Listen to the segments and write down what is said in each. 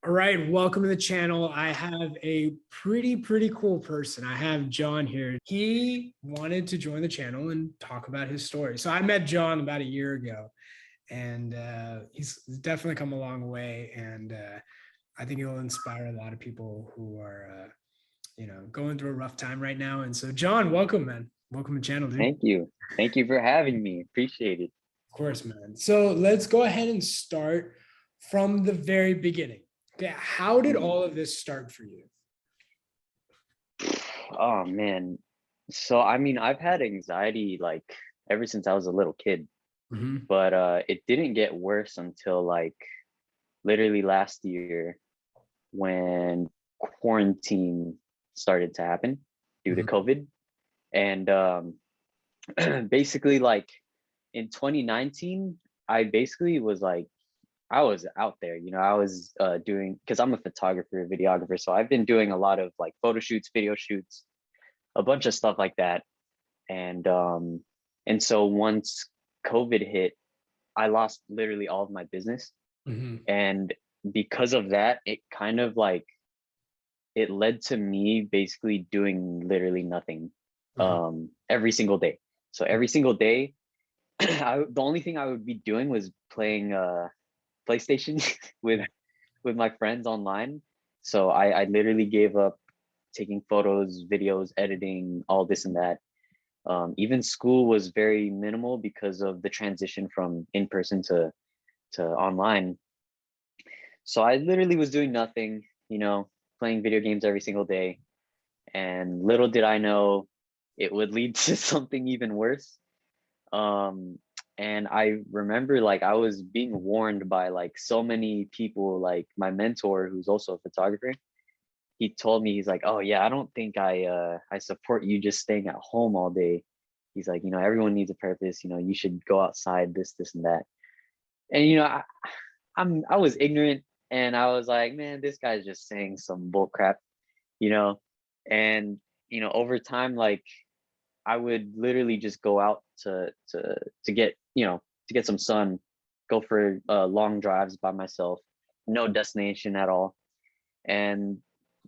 All right, welcome to the channel. I have a pretty cool person. I have John here. He wanted to join the channel and talk about his story. So I met John about a year ago, and he's definitely come a long way. And I think he'll inspire a lot of people who are, going through a rough time right now. And so, John, welcome, man. Welcome to the channel, dude. Thank you. Thank you for having me. Appreciate it. Of course, man. So let's go ahead and start from the very beginning. Okay, how did all of this start for you? Oh man. So I mean, I've had anxiety like ever since I was a little kid, Mhm. but it didn't get worse until like literally last year when quarantine started to happen due to Mhm. COVID. And basically like in 2019, I basically was like I was out there, I was doing, because I'm a photographer, videographer. So I've been doing a lot of like photo shoots, video shoots, a bunch of stuff like that. And so once COVID hit, I lost literally all of my business. Mhm. And because of that, it kind of like, it led to me basically doing literally nothing Mhm. every single day. So every single day, the only thing I would be doing was playing PlayStation with Yeah. with my friends online. So I literally gave up taking photos, videos, editing, all this and that. Even school was very minimal because of the transition from in person to online. So I literally was doing nothing, playing video games every single day. And little did I know it would lead to something even worse. Um, and I remember like I was being warned by like so many people, like my mentor, who's also a photographer. He told me, he's like, oh yeah, I don't think I support you just staying at home all day. He's like, everyone needs a purpose, you should go outside, this and that. And I was ignorant, and I was like, man, this guy's just saying some bull crap, you know. And over time, like I would literally just go out to get, to get some sun, go for long drives by myself, no destination at all. And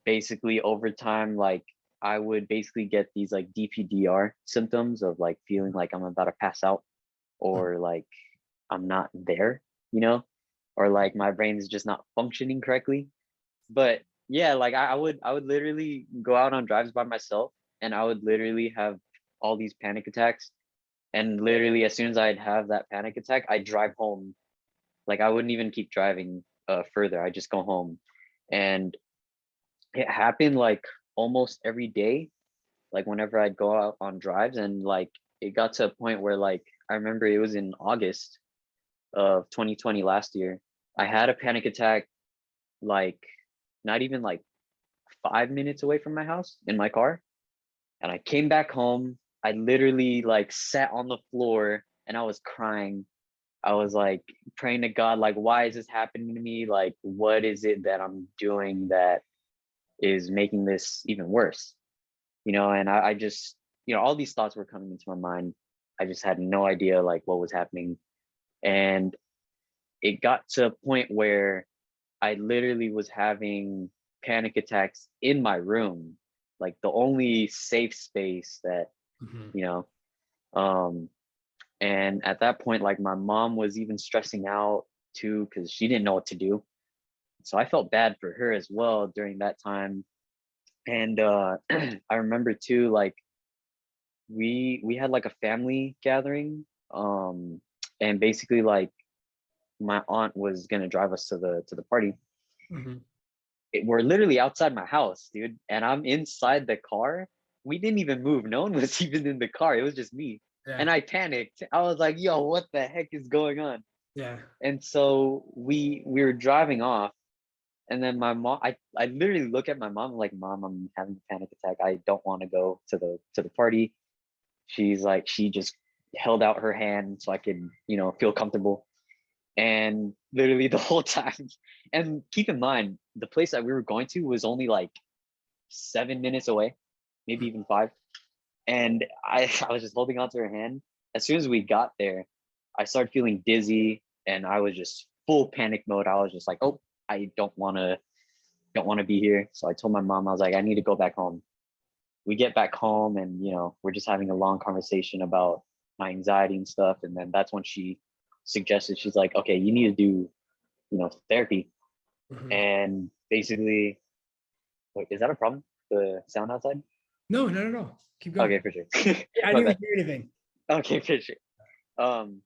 basically over time, like I would basically get these like DPDR symptoms of like feeling like I'm about to pass out, or like I'm not there, you know, or like my brain is just not functioning correctly. But yeah, like I would literally go out on drives by myself, and I would literally have all these panic attacks. And literally as soon as I'd have that panic attack, I'd drive home. Like I wouldn't even keep driving further. I just go home. And it happened like almost every day, like whenever I'd go out on drives. And like it got to a point where like I remember it was in August of 2020 last year. I had a panic attack like not even like 5 minutes away from my house in my car. And I came back home. I literally like sat on the floor and I was crying. I was like praying to God, like, why is this happening to me? Like, what is it that I'm doing that is making this even worse? And I just, all these thoughts were coming into my mind. I just had no idea like what was happening. And it got to a point where I literally was having panic attacks in my room, like the only safe space that, Mhm. you know, um, and at that point, like my mom was even stressing out too, because she didn't know what to do. So I felt bad for her as well during that time. And I remember too, like we had like a family gathering, and basically like my aunt was gonna drive us to the party. Mhm. We're literally outside my house, dude, and I'm inside the car. We didn't even move. No one was even in the car. It was just me. Yeah. And I panicked. I was like, yo, what the heck is going on? Yeah. And so we were driving off, and then my mom, I literally look at my mom like, Mom, I'm having a panic attack. I don't want to go to the party. She's like, she just held out her hand so I could, feel comfortable. And literally the whole time, and keep in mind, the place that we were going to was only like 7 minutes away, maybe even 5. And I was just holding onto her hand. As soon as we got there, I started feeling dizzy, and I was just full panic mode. I was just like, oh, I don't want to don't want to be here. So I told my mom, I was like, I need to go back home. We get back home and, we're just having a long conversation about my anxiety and stuff. And then that's when she suggested, she's like, okay, you need to do, therapy. Mhm. And basically, wait, is that a problem? The sound outside? No, no, no, no. Keep going. Okay, for sure. Yeah, I My didn't bad. hear anything. Okay, for sure. Um,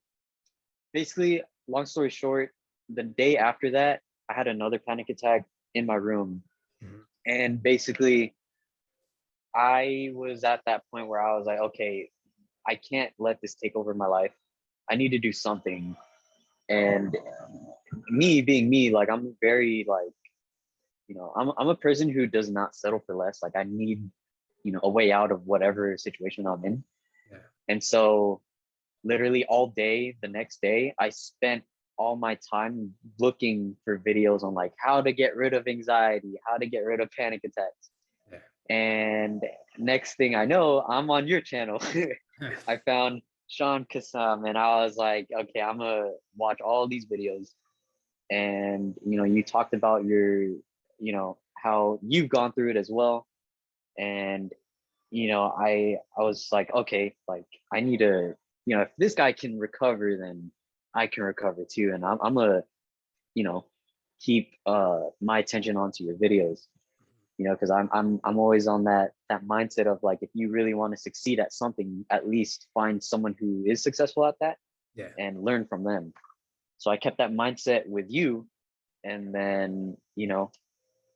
Basically, long story short, the day after that, I had another panic attack in my room. Mhm. And basically, I was at that point where I was like, okay, I can't let this take over my life. I need to do something. And me being me, like I'm very like, I'm a person who does not settle for less. Like I need, a way out of whatever situation I'm in. Yeah. And so literally all day the next day, I spent all my time looking for videos on like how to get rid of anxiety, how to get rid of panic attacks. Yeah. And next thing I know, I'm on your channel. I found Shaan and I was like, okay, I'm gonna watch all these videos. And you talked about your, how you've gone through it as well. And I was like, okay, like I need to, if this guy can recover, then I can recover too. And I'm gonna, you know, keep my attention onto your videos, because I'm always on that mindset of like, if you really want to succeed at something, at least find someone who is successful at that Yeah. and learn from them. So I kept that mindset with you. And then,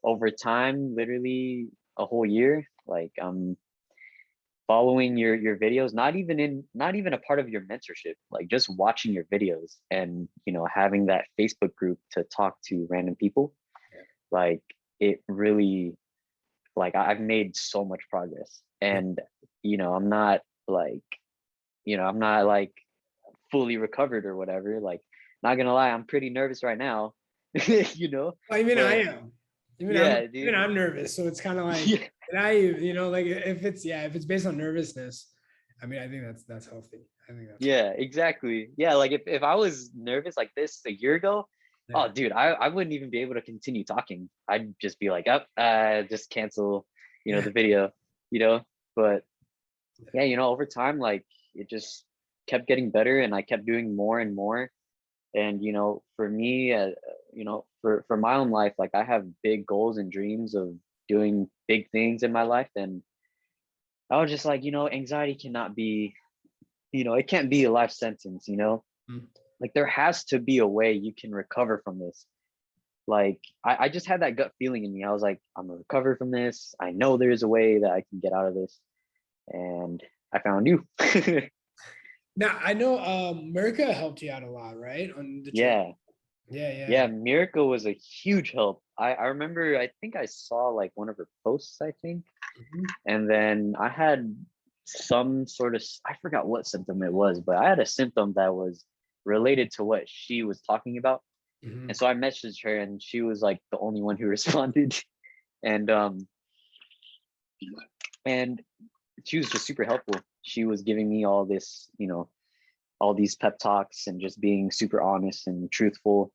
over time, literally a whole year, like I'm following your videos, not even a part of your mentorship, like just watching your videos and having that Facebook group to talk to random people. Yeah. Like it really, like I've made so much progress. Yeah. And I'm not like, I'm not like fully recovered or whatever. Like, not gonna lie, I'm pretty nervous right now. Even I But am. yeah, Even dude. I'm nervous. So it's kind of like, Yeah, and like if it's based on nervousness, I mean, I think that's healthy. I think that's yeah, exactly. Yeah, like if I was nervous like this a year ago, yeah. oh dude, I wouldn't even be able to continue talking. I'd just be like, up, just cancel, Yeah. the video, you know. But Yeah. yeah, over time, like it just kept getting better, and I kept doing more and more. And for me, for my own life, like I have big goals and dreams of doing big things in my life. And I was just like, anxiety cannot be, it can't be a life sentence. Mm. Like there has to be a way you can recover from this. Like I just had that gut feeling in me. I was like, I'm gonna recover from this. I know there's a way that I can get out of this. And I found you. Now I know America helped you out a lot, right? On the channel. Yeah. Yeah, yeah. Yeah, Miracle was a huge help. I remember, I think I saw like one of her posts, I think. Mhm. And then I had some sort of, I forgot what symptom it was, but I had a symptom that was related to what she was talking about. And Mhm. so I messaged her and she was like the only one who responded. And and she was just super helpful. She was giving me all this, all these pep talks and just being super honest and truthful.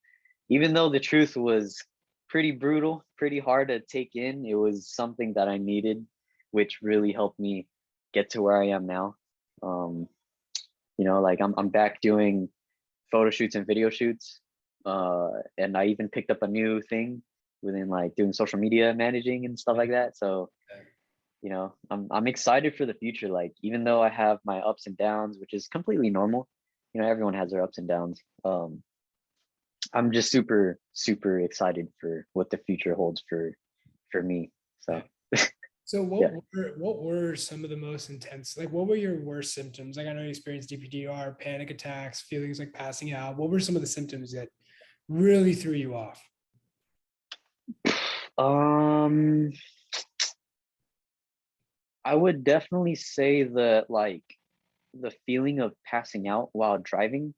Even though the truth was pretty brutal, pretty hard to take in, it was something that I needed, which really helped me get to where I am now. Um, like I'm back doing photo shoots and video shoots. And I even picked up a new thing within like doing social media managing and stuff like that. So, I'm excited for the future. Like even though I have my ups and downs, which is completely normal, everyone has their ups and downs. I'm just super, super excited for what the future holds for me. Yeah. So So yeah. what were some of the most intense? Like, what were your worst symptoms? Like, I know you experienced DPDR, panic attacks, feelings like passing out. What were some of the symptoms that really threw you off? Um, I would definitely say that like the feeling of passing out while driving,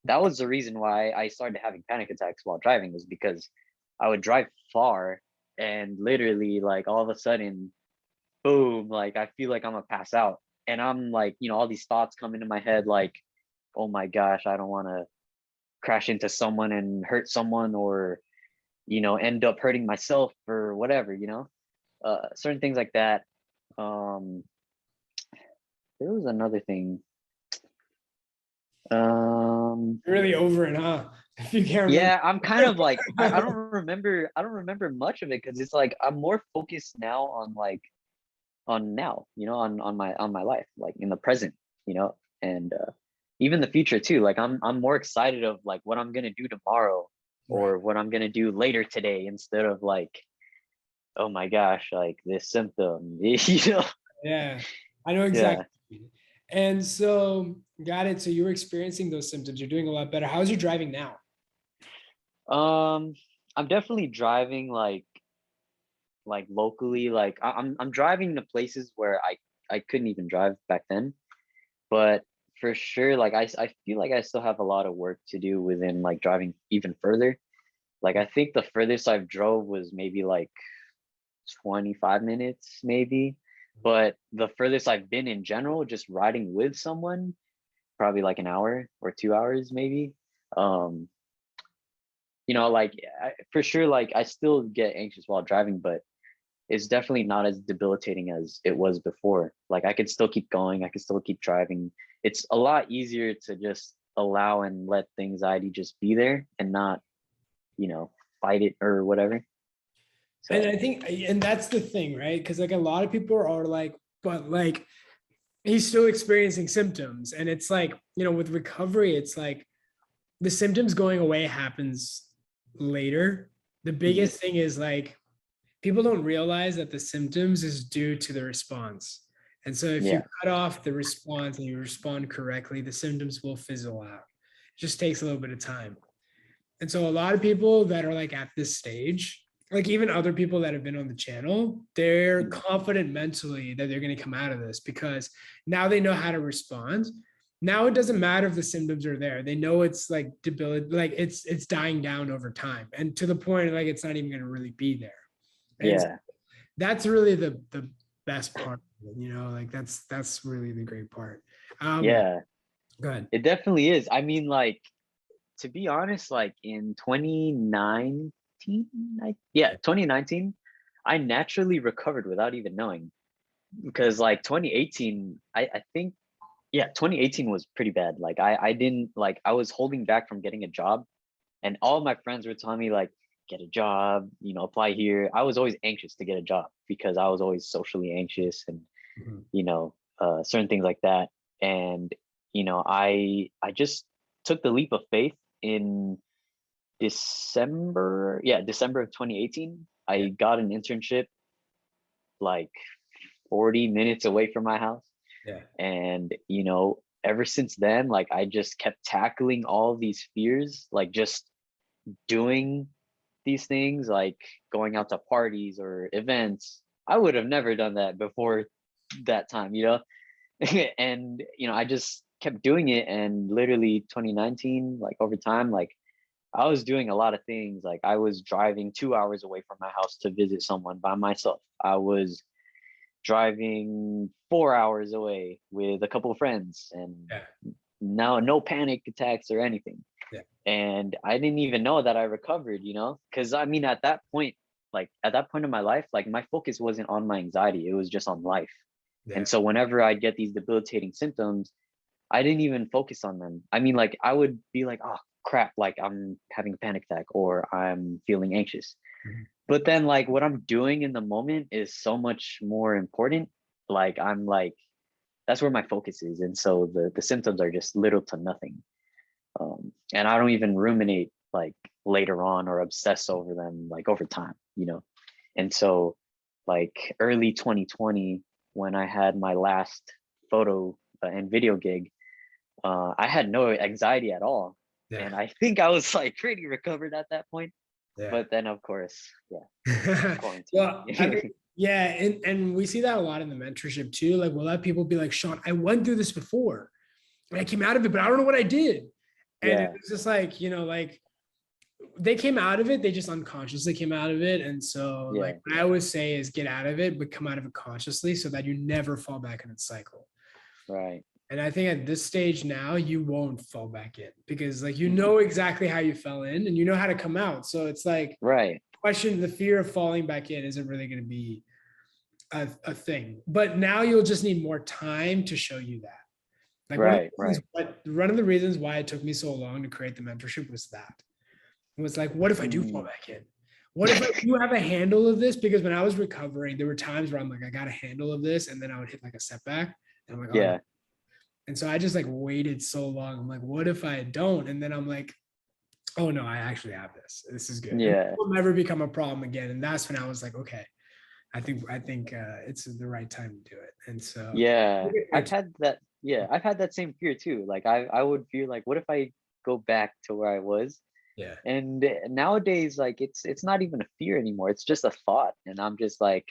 that was the reason why I started having panic attacks while driving, was because I would drive far and literally like all of a sudden, boom, like I feel like I'm gonna pass out. And I'm like, all these thoughts come into my head like, oh my gosh, I don't want to crash into someone and hurt someone, or end up hurting myself or whatever, certain things like that. There was another thing. You're really over it, huh? If you can't remember. Yeah, I'm kind of like I don't remember much of it because it's like I'm more focused now on like on now, on my life, like in the present, and even the future too. Like I'm more excited of like what I'm gonna do tomorrow Right. or what I'm gonna do later today instead of like, oh my gosh, like this symptom, Yeah, I know Yeah. exactly. And so, got it. So you were experiencing those symptoms. You're doing a lot better. How's your driving now? Um, I'm definitely driving like locally. Like I'm driving to places where I couldn't even drive back then. But for sure, like I feel like I still have a lot of work to do within like driving even further. Like I think the furthest I've drove was maybe like 25 minutes, maybe. But the furthest I've been in general, just riding with someone, probably like an hour or 2 hours, maybe. Um, like for sure, like I still get anxious while driving, but it's definitely not as debilitating as it was before. Like I could still keep going, I could still keep driving. It's a lot easier to just allow and let the anxiety just be there and not, you know, fight it or whatever. And So I think, and that's the thing, right? Because like a lot of people are like, but like he's still experiencing symptoms. And it's like, with recovery, it's like the symptoms going away happens later. The mhm, biggest thing is like people don't realize that the symptoms is due to the response. And so if you yeah, cut off the response and you respond correctly, the symptoms will fizzle out. It just takes a little bit of time. And so a lot of people that are like at this stage, like even other people that have been on the channel, they're mhm, confident mentally that they're going to come out of this because now they know how to respond. Now it doesn't matter if the symptoms are there. They know it's like debilitating, like it's dying down over time, and to the point like it's not even going to really be there. And yeah, that's really the best part of it, like that's really the great part. yeah. Go ahead. It definitely is. I mean, like, to be honest, like in 2019, 2019, I naturally recovered without even knowing. Because like 2018, I think, yeah, 2018 was pretty bad. Like I didn't like I was holding back from getting a job, and all of my friends were telling me like get a job, apply here. I was always anxious to get a job because I was always socially anxious and Mhm. certain things like that. And I just took the leap of faith in December of 2018. Yeah. I got an internship like 40 minutes away from my house. Yeah. And, ever since then, like I just kept tackling all these fears, like just doing these things, like going out to parties or events. I would have never done that before that time. And, I just kept doing it. And literally 2019, like over time, like I was doing a lot of things. Like I was driving 2 hours away from my house to visit someone by myself. I was driving 4 hours away with a couple of friends, and Yeah. now no panic attacks or anything. Yeah. And I didn't even know that I recovered, because I mean, at that point, like at that point in my life, like my focus wasn't on my anxiety, it was just on life. Yeah. And so whenever I'd get these debilitating symptoms, I didn't even focus on them. I mean, like I would be like, oh crap, like I'm having a panic attack or I'm feeling anxious. Mhm. But then like what I'm doing in the moment is so much more important. Like I'm like that's where my focus is. And so the symptoms are just little to nothing. And I don't even ruminate like later on or obsess over them like over time. And so like early 2020, when I had my last photo and video gig, I had no anxiety at all. Yeah. And I think I was like pretty recovered at that point. Yeah. But then of course, yeah, quarantine. Well, I mean, yeah, and we see that a lot in the mentorship too. Like we'll have people be like, Sean, I went through this before and I came out of it, but I don't know what I did. And it Yeah, was just like, like they came out of it, they just unconsciously came out of it. And so like yeah, what I always say is get out of it, but come out of it consciously so that you never fall back in its cycle. right. And I think at this stage now, you won't fall back in because like you know exactly how you fell in and you know how to come out. So it's like Right. the fear of falling back in isn't really going to be a thing. But now you'll just need more time to show you that. Like Right. Right. one of the reasons why it took me so long to create the mentorship was that. It was like, what if I do fall Mm. back in? What if I do have a handle of this? Because when I was recovering, there were times where I'm like, I got a handle of this, and then I would hit like a setback. And I'm like, oh no. Yeah. And so I just like waited so long. I'm like, what if I don't? And then I'm like, oh no, I actually have this. This is good. And it Yeah. will never become a problem again. And that's when I was like, okay, I think it's the right time to do it. And so Yeah. I've had that. Yeah. I've had that same fear too. Like I would feel like, what if I go back to where I was? yeah, And nowadays, like it's not even a fear anymore. It's just a thought. And I'm just like,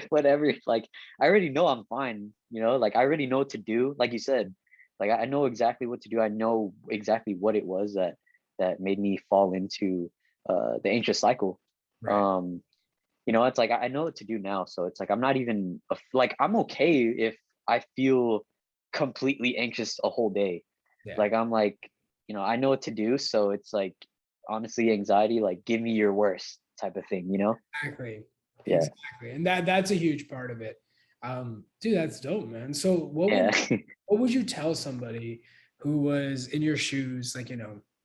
whatever. Like I already know I'm fine, like I already know what to do. Like you said, like I know exactly what to do. I know exactly what it was that made me fall into the anxious cycle. right. Um, it's like I know what to do now. So it's like I'm not even like I'm okay if I feel completely anxious a whole day. Yeah, Like I'm like, I know what to do. So it's like honestly anxiety, like give me your worst type of thing. exactly. Yeah. Exactly. And that's a huge part of it. Dude, that's dope, man. So Yeah. what would you tell somebody who was in your shoes, like,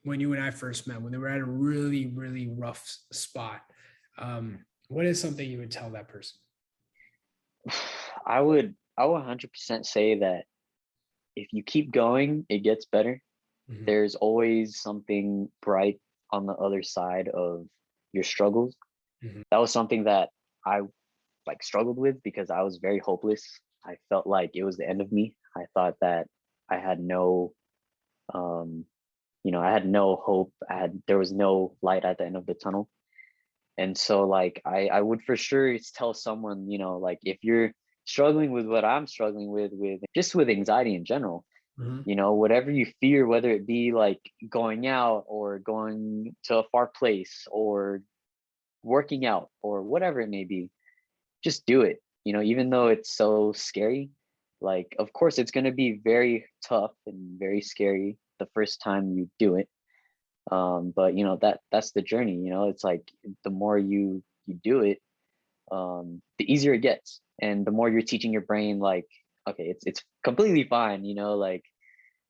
when you and I first met, when they were at a really, really rough spot? What is something you would tell that person? I would 100% say that if you keep going, it gets better. Mhm. There's always something bright on the other side of your struggles. Mhm. That was something that I like struggled with because I was very hopeless. I felt like it was the end of me. I thought that I had no um I had no hope. There was no light at the end of the tunnel. And so like I would for sure tell someone, like if you're struggling with what I'm struggling with just with anxiety in general, Mhm. whatever you fear, whether it be like going out or going to a far place or working out or whatever it may be, just do it. Even though it's so scary, like of course it's going to be very tough and very scary the first time you do it. But that's the journey. It's like the more you do it, the easier it gets, and the more you're teaching your brain like, okay, it's completely fine. Like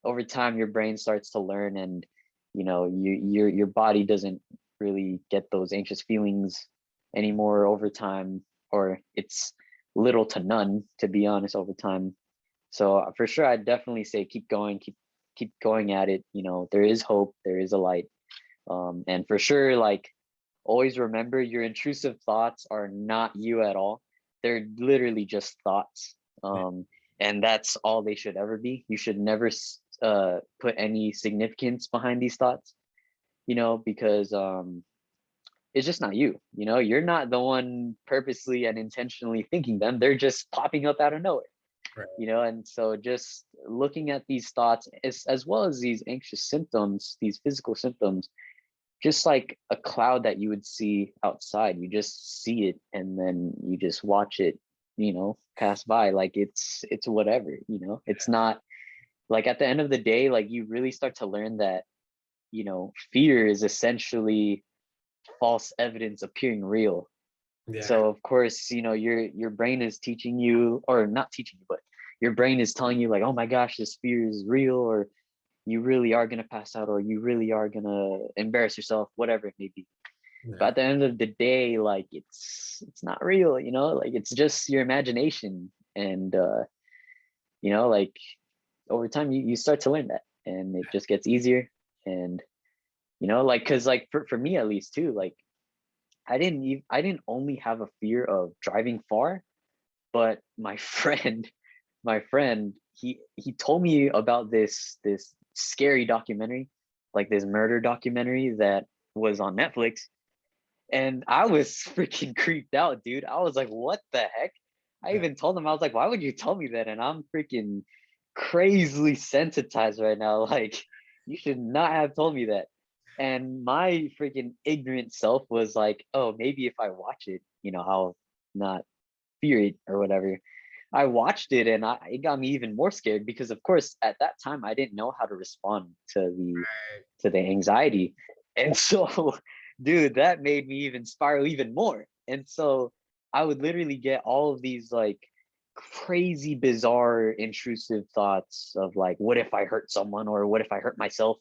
over time your brain starts to learn, and your body doesn't really get those anxious feelings anymore over time, or it's little to none, to be honest, over time. So for sure I'd definitely say keep going, keep going at it. There is hope, there is a light. And for sure, like always remember your intrusive thoughts are not you at all. They're literally just thoughts. And that's all they should ever be. You should never put any significance behind these thoughts, because it's just not you. You're not the one purposely and intentionally thinking them. They're just popping up out of nowhere. Right. And so just looking at these thoughts as well as these anxious symptoms, these physical symptoms, just like a cloud that you would see outside. You just see it and then you just watch it, pass by. Like it's whatever. It's not like at the end of the day, like you really start to learn that, fear is essentially false evidence appearing real. Yeah. So of course, your brain is teaching you, or not teaching you, but your brain is telling you like, oh my gosh, this fear is real, or you really are going to pass out, or you really are going to embarrass yourself, whatever it may be. But Yeah. at the end of the day, like it's not real, like it's just your imagination. And like over time you start to learn that, and it just gets easier. And like because like for me at least too, like I didn't only have a fear of driving far, but my friend, he told me about this scary documentary, like this murder documentary that was on Netflix, and I was freaking creeped out, dude. I was like, what the heck? I Yeah. even told him, I was like, why would you tell me that? And I'm freaking crazily sensitized right now. Like, you should not have told me that. And my freaking ignorant self was like, oh, maybe if I watch it, I'll not fear it or whatever. I watched it and it got me even more scared because of course at that time I didn't know how to respond to the anxiety. And so dude, that made me even spiral even more. And so I would literally get all of these like crazy bizarre intrusive thoughts of like what if I hurt someone or what if I hurt myself,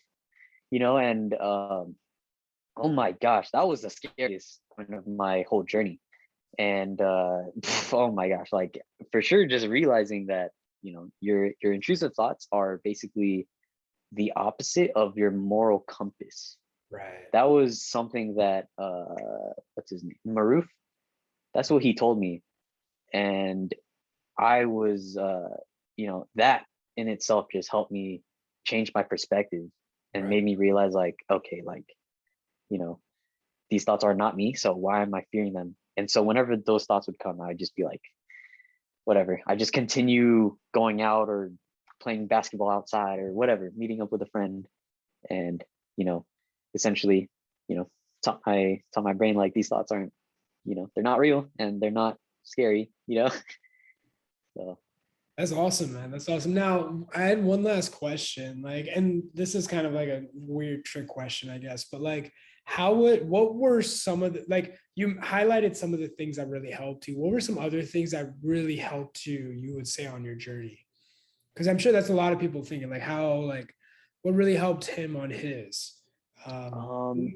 and oh my gosh, that was the scariest point of my whole journey. And oh my gosh, like for sure just realizing that your intrusive thoughts are basically the opposite of your moral compass. Right. That was something that what's his name, Maruf, that's what he told me. And I was that in itself just helped me change my perspective and Right. made me realize like, okay, like you know these thoughts are not me, so why am I fearing them? And so whenever those thoughts would come, I'd just be like, whatever. I just continue going out or playing basketball outside or whatever, meeting up with a friend, and you know, essentially, you know, taught my brain like these thoughts aren't, they're not real and they're not scary, So That's awesome, man. That's awesome. Now, I had one last question, like, and this is kind of like a weird trick question, I guess, but like, what were some of the, like, you highlighted some of the things that really helped you. What were some other things that really helped you would say, on your journey? Because I'm sure that's a lot of people thinking, like, what really helped him on his? um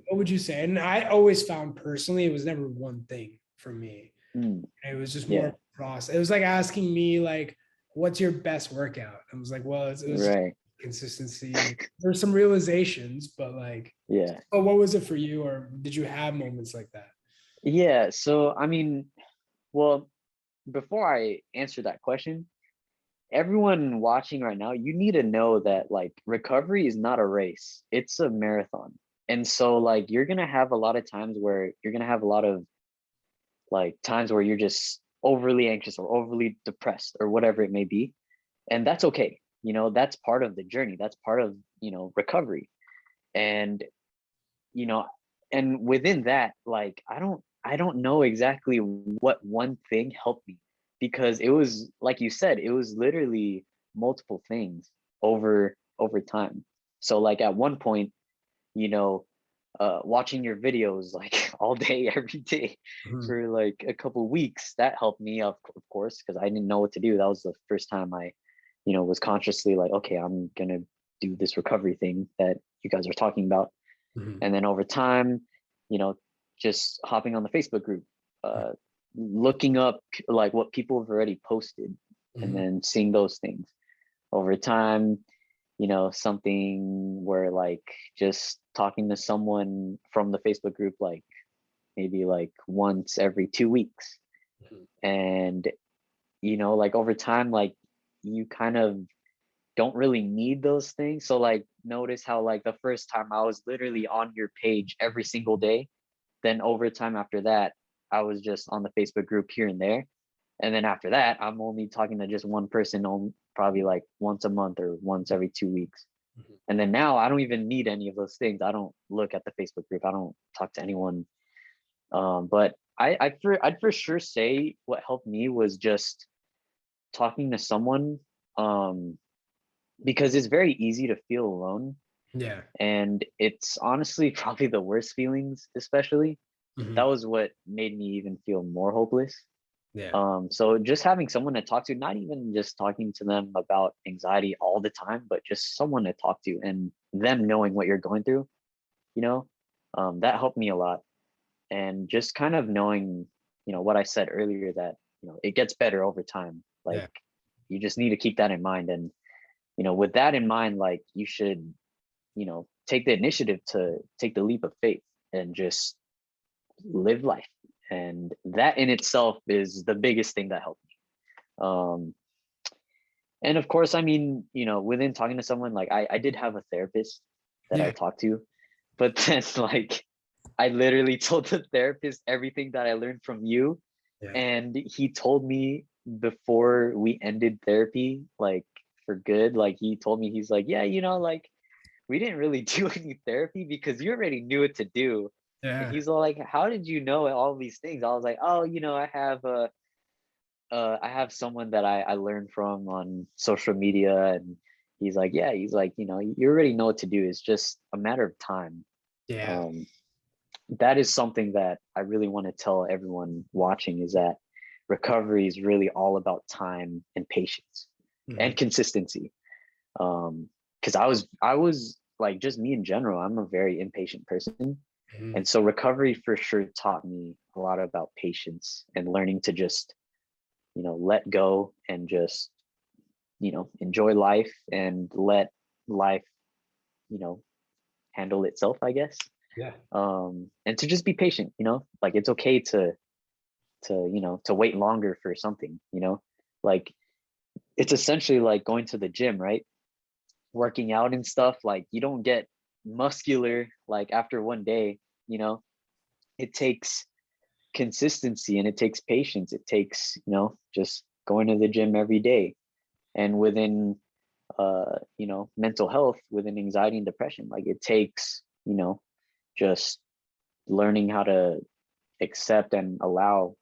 What would you say? And I always found personally, it was never one thing for me. mm, It was just more yeah, of a process. It was like asking me, like, what's your best workout? I was like, well, it was right, consistency. There's some realizations, but like, yeah, oh, what was it for you? Or did you have moments like that? yeah. So I mean, well, before I answer that question, everyone watching right now, you need to know that like recovery is not a race, it's a marathon. And so like you're gonna have a lot of times where you're gonna have a lot of like times where you're just overly anxious or overly depressed or whatever it may be. And that's okay. That's part of the journey. That's part of, recovery. And, you know, and within that, like I don't know exactly what one thing helped me, because it was like you said, it was literally multiple things over time. So like at one point, you know, watching your videos like all day, every day Mhm. for like a couple weeks, that helped me, of course, because I didn't know what to do. That was the first time I, was consciously like, okay, I'm gonna do this recovery thing that you guys are talking about. Mhm. And then over time, you know, just hopping on the Facebook group, uh, looking up like what people have already posted, and Mhm. then seeing those things over time, something where like just talking to someone from the Facebook group, like maybe like once every 2 weeks. Mhm. And, like over time, like you kind of don't really need those things. So like notice how like the first time I was literally on your page every single day. Then over time after that, I was just on the Facebook group here and there. And then after that, I'm only talking to just one person on probably like once a month or once every 2 weeks. Mhm. And then now I don't even need any of those things. I don't look at the Facebook group. I don't talk to anyone. But I'd for sure say what helped me was just talking to someone, um, because it's very easy to feel alone. Yeah. And it's honestly probably the worst feelings, especially. That Mhm. was what made me even feel more hopeless. Yeah. So just having someone to talk to, not even just talking to them about anxiety all the time, but just someone to talk to and them knowing what you're going through, you know, that helped me a lot. And just kind of knowing, what I said earlier, that, it gets better over time. Like Yeah. you just need to keep that in mind. And, with that in mind, like you should, take the initiative to take the leap of faith and just live life. And that in itself is the biggest thing that helped me. And of course, I mean, within talking to someone, like I did have a therapist that I Yeah. talked to, but then like I literally told the therapist everything that I learned from you. Yeah. And he told me before we ended therapy, like for good, like he told me, he's like, yeah, like we didn't really do any therapy because you already knew what to do. And Yeah. he's all like, how did you know all these things? I was like, oh, I have I have someone that I learned from on social media, and he's like, yeah, he's like, you already know what to do. It's just a matter of time. Yeah. Um, that is something that I really want to tell everyone watching, is that recovery is really all about time and patience and Mhm. consistency. Because I was like, just me in general, I'm a very impatient person. Mhm. And so recovery for sure taught me a lot about patience and learning to just, let go and just, enjoy life and let life, you know, handle itself, I guess. Yeah. And to just be patient, like it's okay to wait longer for something, like it's essentially like going to the gym, right? Working out and stuff, like you don't get muscular like after one day, you know. It takes consistency and it takes patience. It takes, just going to the gym every day. And within mental health, within anxiety and depression, like it takes, just learning how to accept and allow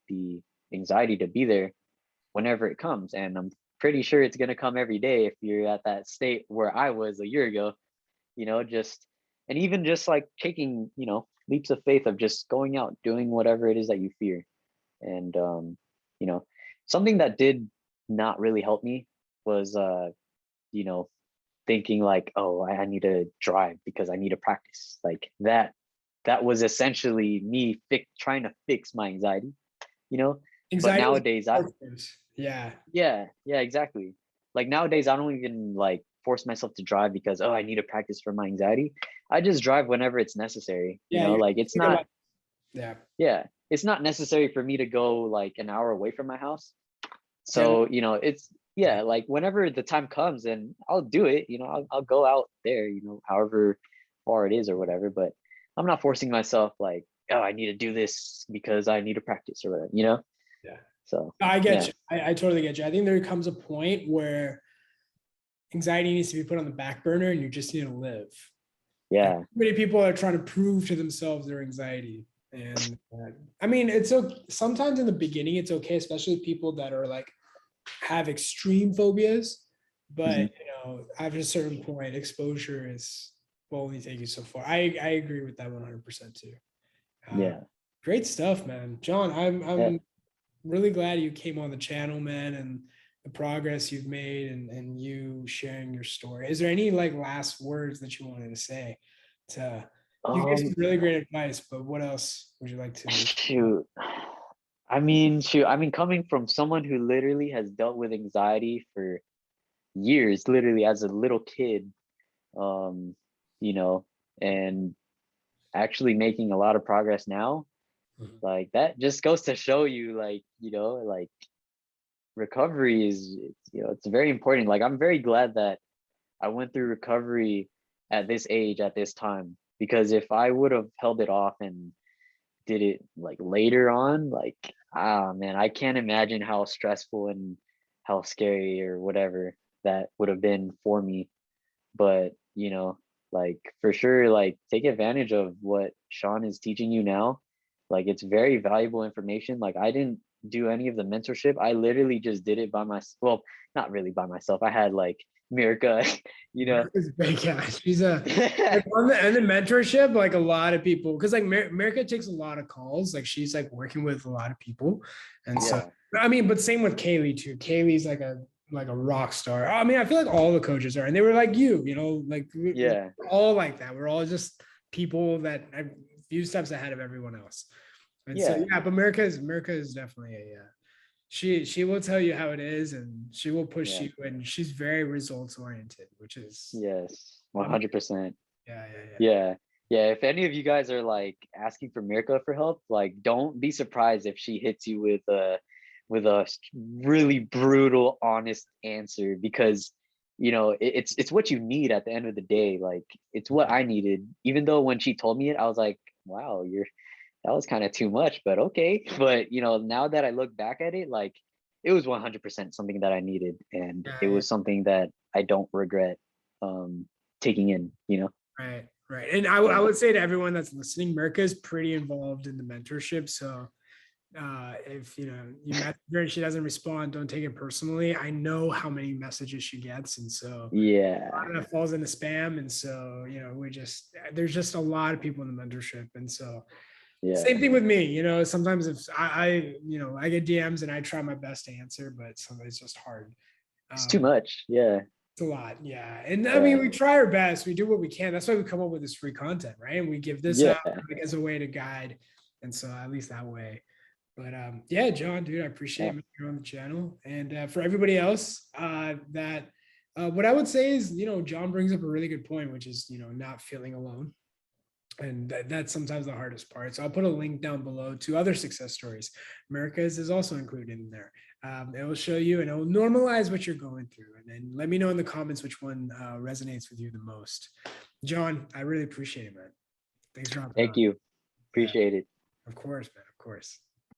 the anxiety to be there whenever it comes. And I'm pretty sure it's going to come every day if you're at that state where I was a year ago, just, and even just like taking, leaps of faith of just going out, doing whatever it is that you fear. And, you know, something that did not really help me was, you know, thinking like, oh, I need to drive because I need to practice. Like that was essentially me trying to fix my anxiety, you know. But Anxiety is nowadays yeah. yeah, exactly. Like nowadays I don't even like force myself to drive because, oh, I need to practice for my anxiety. I just drive whenever it's necessary, Yeah, you like it's think about not, yeah. yeah, it's not necessary for me to go like an hour away from my house. Yeah. So, it's, yeah, like whenever the time comes, and I'll do it, I'll go out there, however far it is or whatever, but I'm not forcing myself like, oh, I need to do this because I need to practice or whatever. Yeah. So, I get yeah, you. I totally get you. I think there comes a point where anxiety needs to be put on the back burner and you just need to live. Like yeah. many people are trying to prove to themselves their anxiety. And I mean, it's okay. Sometimes in the beginning, it's okay, especially people that are like have extreme phobias. But Mhm. after a certain point, exposure will only take you so far. I agree with that 100% too. Uh, Yeah, Great stuff, man. John, I'm yeah. I'm really glad you came on the channel, man, and the progress you've made and you sharing your story. Is there any like last words that you wanted to say to you gave some Um, really great advice, but what else would you like to shoot. I mean, coming from someone who literally has dealt with anxiety for years, literally as a little kid, um, you know, and actually making a lot of progress now, Mhm. like that just goes to show you, like, like recovery is, it's very important. Like, I'm very glad that I went through recovery at this age, at this time, because if I would have held it off and did it like later on, like, ah, man, I can't imagine how stressful and how scary or whatever that would have been for me. But, like for sure, like take advantage of what Shaan is teaching you now. Like it's very valuable information. Like I didn't do any of the mentorship. I literally just did it by myself. Well, not really by myself. I had like Mirka, you know. America's big, yeah. She's a like on the mentorship, like a lot of people, because like America takes a lot of calls. Like she's like working with a lot of people, and so Yeah, I mean, but same with Kaylee too. Kaylee's like a rock star. I mean, I feel like all the coaches are, and they were like like we're yeah, all like that. We're all just people that are a few steps ahead of everyone else. And so yeah, yeah, but America is definitely she will tell you how it is and she will push yeah. you and she's very results oriented, which is Yes, I'm 100%. yeah. Yeah. Yeah. If any of you guys are like asking for Mirka for help, like don't be surprised if she hits you with a really brutal, honest answer, because it's what you need at the end of the day. Like it's what I needed. Even though when she told me it, I was like, wow, that was kind of too much, but okay. But now that I look back at it, like it was 100% something that I needed, and Yeah, it yeah. was something that I don't regret taking in. Right. And I So would say to everyone that's listening, Mirka is pretty involved in the mentorship. So If you know you message her and she doesn't respond, don't take it personally. I know how many messages she gets, and so Yeah. a lot of that falls into spam. And so there's just a lot of people in the mentorship, and so same Yeah. thing with me. Sometimes if I get DMs and I try my best to answer, but sometimes it's just hard. It's too Um, much. Yeah. it's a lot, yeah. And I mean, Yeah. we try our best. We do what we can. That's why we come up with this free content, right? And we give this out Yeah. like, as a way to guide. And so at least that way. But yeah, John, dude, I appreciate Yeah. you on the channel. And for everybody else, what I would say is, John brings up a really good point, which is, not feeling alone. And that's sometimes the hardest part. So I'll put a link down below to other success stories. America's is also included in there. It will show you and it will normalize what you're going through. And then let me know in the comments which one resonates with you the most. John, I really appreciate it, man. Thanks for hopping Thank on. you. Yeah, Appreciate it. of course, man. Of course.